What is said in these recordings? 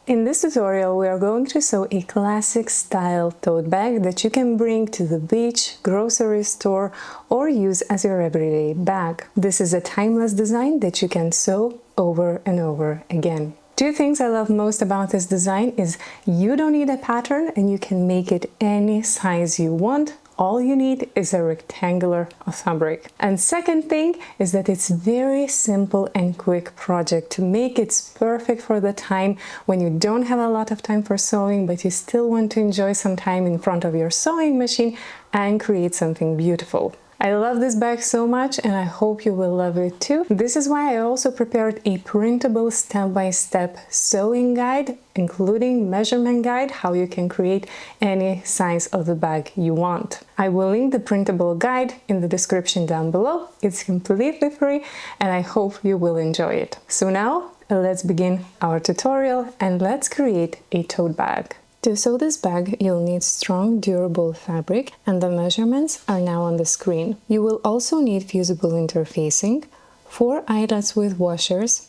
In this tutorial, we are going to sew a classic style tote bag that you can bring to the beach, grocery store, or use as your everyday bag. This is a timeless design that you can sew over and over again. Two things I love most about this design is you don't need a pattern and you can make it any size you want. All you need is a rectangular fabric. And second thing is that it's very simple and quick project to make. It's perfect for the time when you don't have a lot of time for sewing, but you still want to enjoy some time in front of your sewing machine and create something beautiful. I love this bag so much and I hope you will love it too. This is why I also prepared a printable step-by-step sewing guide, including measurement guide, how you can create any size of the bag you want. I will link the printable guide in the description down below. It's completely free and I hope you will enjoy it. So now let's begin our tutorial and let's create a tote bag. To sew this bag, you'll need strong, durable fabric, and the measurements are now on the screen. You will also need fusible interfacing, 4 eyelets with washers,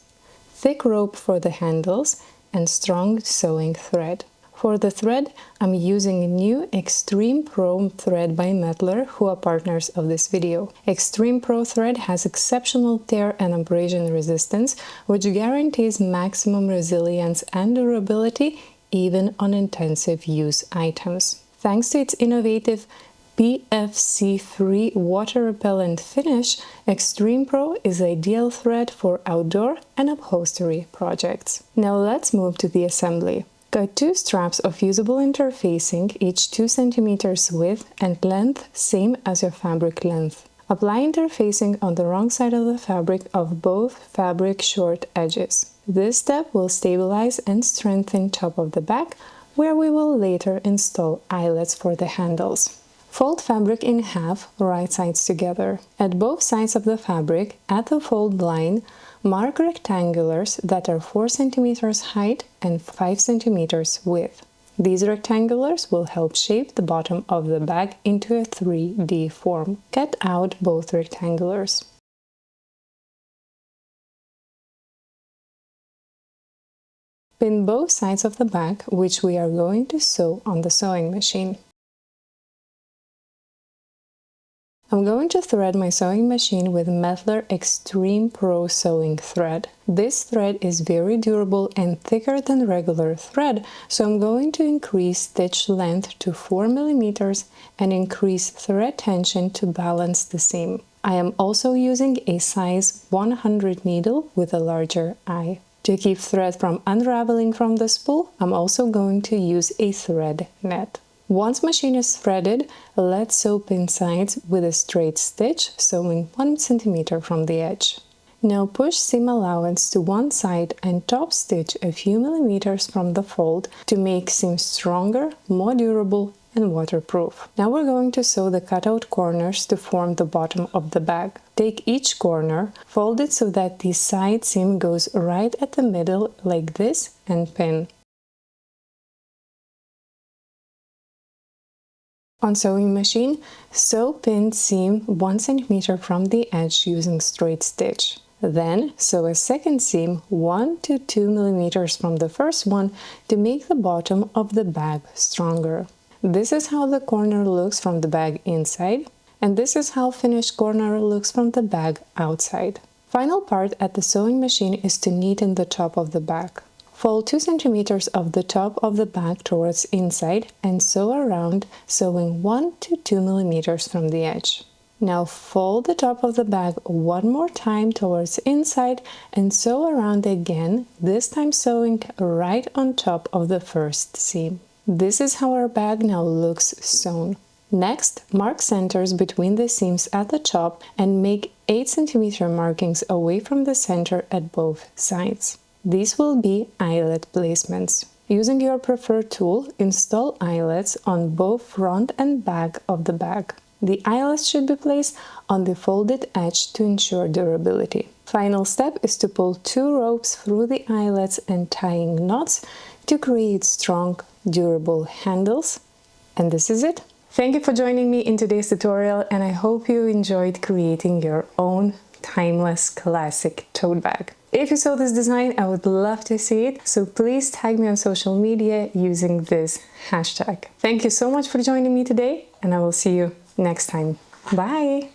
thick rope for the handles, and strong sewing thread. For the thread, I'm using new Extreme Pro thread by Mettler, who are partners of this video. Extreme Pro thread has exceptional tear and abrasion resistance, which guarantees maximum resilience and durability even on intensive use items. Thanks to its innovative PFC-free water-repellent finish, Extreme Pro is ideal thread for outdoor and upholstery projects. Now let's move to the assembly. Cut 2 straps of fusible interfacing, each 2 cm width and length same as your fabric length. Apply interfacing on the wrong side of the fabric of both fabric short edges. This step will stabilize and strengthen top of the bag, where we will later install eyelets for the handles. Fold fabric in half, right sides together. At both sides of the fabric, at the fold line, mark rectangulars that are 4 cm height and 5 cm width. These rectangulars will help shape the bottom of the bag into a 3D form. Cut out both rectangulars. Pin both sides of the bag, which we are going to sew on the sewing machine. I'm going to thread my sewing machine with Mettler Extreme Pro sewing thread. This thread is very durable and thicker than regular thread, so I'm going to increase stitch length to 4 mm and increase thread tension to balance the seam. I am also using a size 100 needle with a larger eye. To keep thread from unraveling from the spool, I'm also going to use a thread net. Once machine is threaded, let's sew pin sides with a straight stitch, sewing 1 cm from the edge. Now push seam allowance to one side and top stitch a few millimeters from the fold to make seam stronger, more durable, and waterproof. Now we're going to sew the cutout corners to form the bottom of the bag. Take each corner, fold it so that the side seam goes right at the middle like this and pin. On sewing machine, sew pinned seam 1 cm from the edge using straight stitch. Then sew a second seam 1 to 2 mm from the first one to make the bottom of the bag stronger. This is how the corner looks from the bag inside, and this is how finished corner looks from the bag outside. Final part at the sewing machine is to neaten the top of the bag. Fold 2 cm of the top of the bag towards inside and sew around, sewing 1 to 2 mm from the edge. Now fold the top of the bag one more time towards inside and sew around again, this time sewing right on top of the first seam. This is how our bag now looks sewn. Next, mark centers between the seams at the top and make 8 cm markings away from the center at both sides. These will be eyelet placements. Using your preferred tool, install eyelets on both front and back of the bag. The eyelets should be placed on the folded edge to ensure durability. Final step is to pull 2 ropes through the eyelets and tying knots to create strong, durable handles. And this is it. Thank you for joining me in today's tutorial, and I hope you enjoyed creating your own timeless classic tote bag. If you saw this design, I would love to see it, so please tag me on social media using this hashtag. Thank you so much for joining me today, and I will see you next time. Bye!